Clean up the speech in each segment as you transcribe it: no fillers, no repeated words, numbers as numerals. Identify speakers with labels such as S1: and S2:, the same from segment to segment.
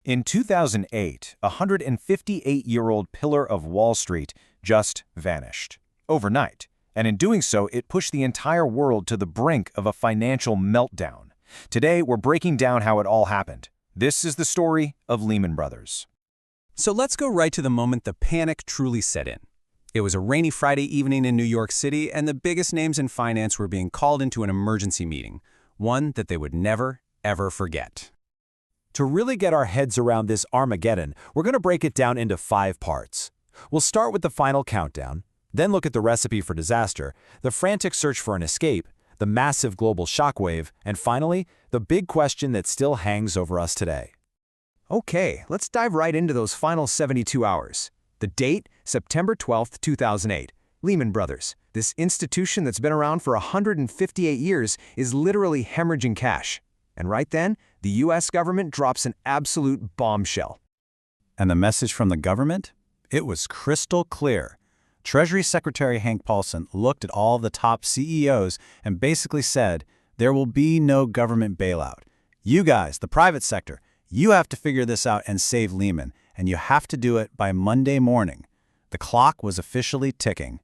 S1: In 2008, a 158-year-old pillar of Wall Street just vanished overnight, and in doing so, it pushed the entire world to the brink of a financial meltdown. Today, we're breaking down how it all happened. This is the story of Lehman Brothers.
S2: So let's go right to the moment the panic truly set in. It was a rainy Friday evening in New York City, and the biggest names in finance were being called into an emergency meeting, one that they would never, ever forget.
S3: To really get our heads around this Armageddon, we're going to break it down into 5 parts. We'll start with the final countdown, then look at the recipe for disaster, the frantic search for an escape, the massive global shockwave, and finally, the big question that still hangs over us today.
S4: Okay, let's dive right into those final 72 hours. The date, September 12, 2008. Lehman Brothers, this institution that's been around for 158 years, is literally hemorrhaging cash. And right then, the U.S. government drops an absolute bombshell.
S5: And the message from the government? It was crystal clear. Treasury Secretary Hank Paulson looked at all the top CEOs and basically said, there will be no government bailout. You guys, the private sector, you have to figure this out and save Lehman, and you have to do it by Monday morning. The clock was officially ticking.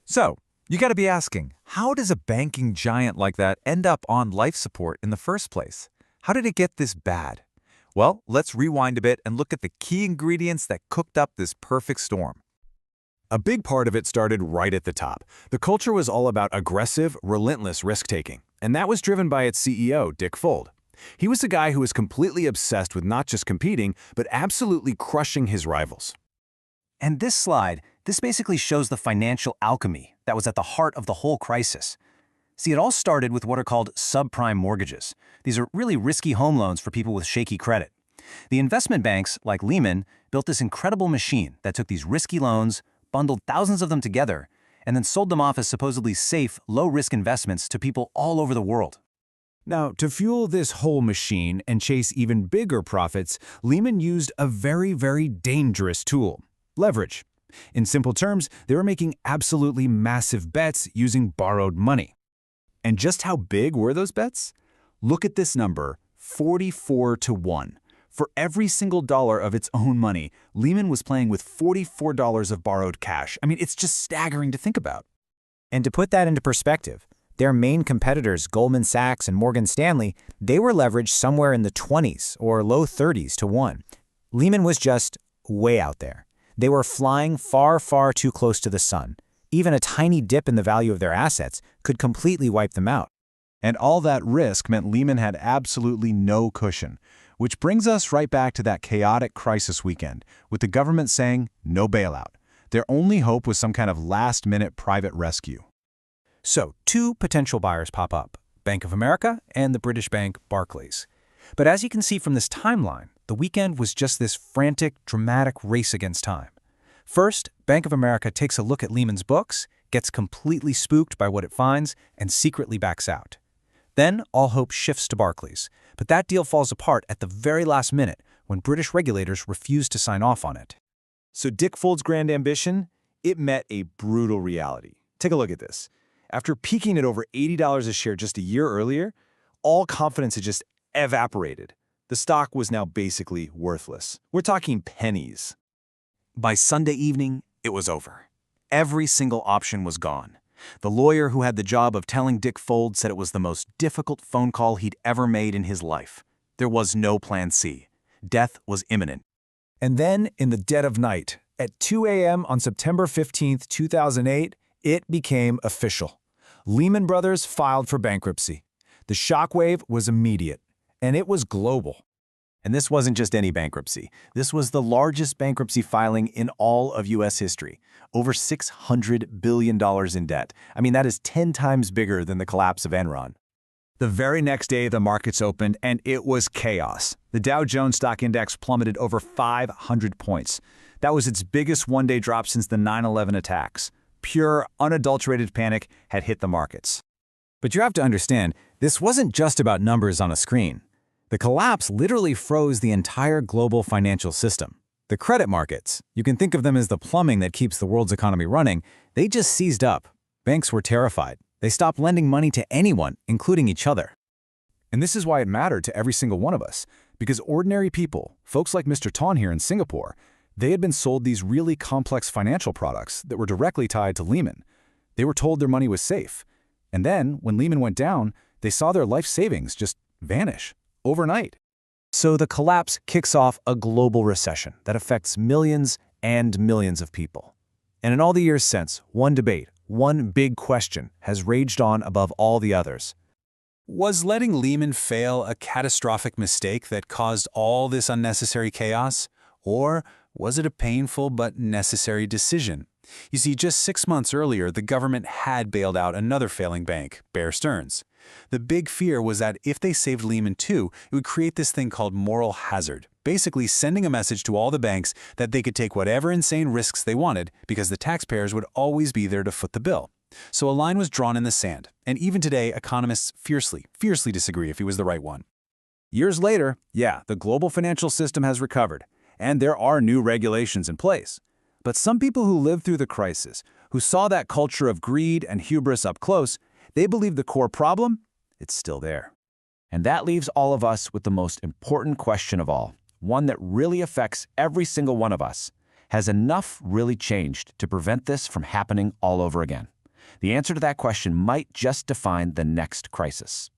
S6: So, you got to be asking, how does a banking giant like that end up on life support in the first place? How did it get this bad? Well, let's rewind a bit and look at the key ingredients that cooked up this perfect storm.
S3: A big part of it started right at the top. The culture was all about aggressive, relentless risk-taking, and that was driven by its CEO, Dick Fuld. He was the guy who was completely obsessed with not just competing, but absolutely crushing his rivals.
S1: And this basically shows the financial alchemy that was at the heart of the whole crisis. See, it all started with what are called subprime mortgages. These are really risky home loans for people with shaky credit. The investment banks, like Lehman, built this incredible machine that took these risky loans, bundled thousands of them together, and then sold them off as supposedly safe, low-risk investments to people all over the world.
S3: Now, to fuel this whole machine and chase even bigger profits, Lehman used a very, very dangerous tool: leverage. In simple terms, they were making absolutely massive bets using borrowed money. And just how big were those bets? Look at this number, 44-1. For every single dollar of its own money, Lehman was playing with $44 of borrowed cash. I mean, it's just staggering to think about.
S7: And to put that into perspective, their main competitors, Goldman Sachs and Morgan Stanley, they were leveraged somewhere in the 20s or low 30s to 1. Lehman was just way out there. They were flying far, far too close to the sun. Even a tiny dip in the value of their assets could completely wipe them out.
S5: And all that risk meant Lehman had absolutely no cushion, which brings us right back to that chaotic crisis weekend, with the government saying no bailout. Their only hope was some kind of last-minute private rescue.
S2: So, 2 potential buyers pop up, Bank of America and the British bank Barclays. But as you can see from this timeline, the weekend was just this frantic, dramatic race against time. First, Bank of America takes a look at Lehman's books, gets completely spooked by what it finds, and secretly backs out. Then, all hope shifts to Barclays, but that deal falls apart at the very last minute when British regulators refuse to sign off on it.
S3: So Dick Fuld's grand ambition, it met a brutal reality. Take a look at this. After peaking at over $80 a share just a year earlier, all confidence had just evaporated. The stock was now basically worthless. We're talking pennies.
S1: By Sunday evening, it was over. Every single option was gone. The lawyer who had the job of telling Dick Fuld said it was the most difficult phone call he'd ever made in his life. There was no plan C. Death was imminent.
S3: And then, in the dead of night, at 2 a.m. on September 15, 2008, it became official. Lehman Brothers filed for bankruptcy. The shockwave was immediate, and it was global.
S1: And this wasn't just any bankruptcy. This was the largest bankruptcy filing in all of U.S. history. Over $600 billion in debt. I mean, that is 10 times bigger than the collapse of Enron.
S3: The very next day, the markets opened, and it was chaos. The Dow Jones Stock Index plummeted over 500 points. That was its biggest one-day drop since the 9/11 attacks. Pure, unadulterated panic had hit the markets.
S7: But you have to understand, this wasn't just about numbers on a screen. The collapse literally froze the entire global financial system. The credit markets, you can think of them as the plumbing that keeps the world's economy running, they just seized up. Banks were terrified. They stopped lending money to anyone, including each other.
S3: And this is why it mattered to every single one of us, Because ordinary people, folks like Mr. Tan here in Singapore, they had been sold these really complex financial products that were directly tied to Lehman. They were told their money was safe. And then, when Lehman went down, they saw their life savings just vanish overnight.
S2: So the collapse kicks off a global recession that affects millions and millions of people. And in all the years since, one debate, one big question has raged on above all the others.
S5: Was letting Lehman fail a catastrophic mistake that caused all this unnecessary chaos? Or was it a painful but necessary decision? You see, just 6 months earlier, the government had bailed out another failing bank, Bear Stearns. The big fear was that if they saved Lehman too, it would create this thing called moral hazard, basically sending a message to all the banks that they could take whatever insane risks they wanted because the taxpayers would always be there to foot the bill. So a line was drawn in the sand, and even today, economists fiercely disagree if he was the right one.
S3: Years later, the global financial system has recovered, and there are new regulations in place. But some people who lived through the crisis, who saw that culture of greed and hubris up close, they believe the core problem, it's still there.
S8: And that leaves all of us with the most important question of all, one that really affects every single one of us. Has enough really changed to prevent this from happening all over again? The answer to that question might just define the next crisis.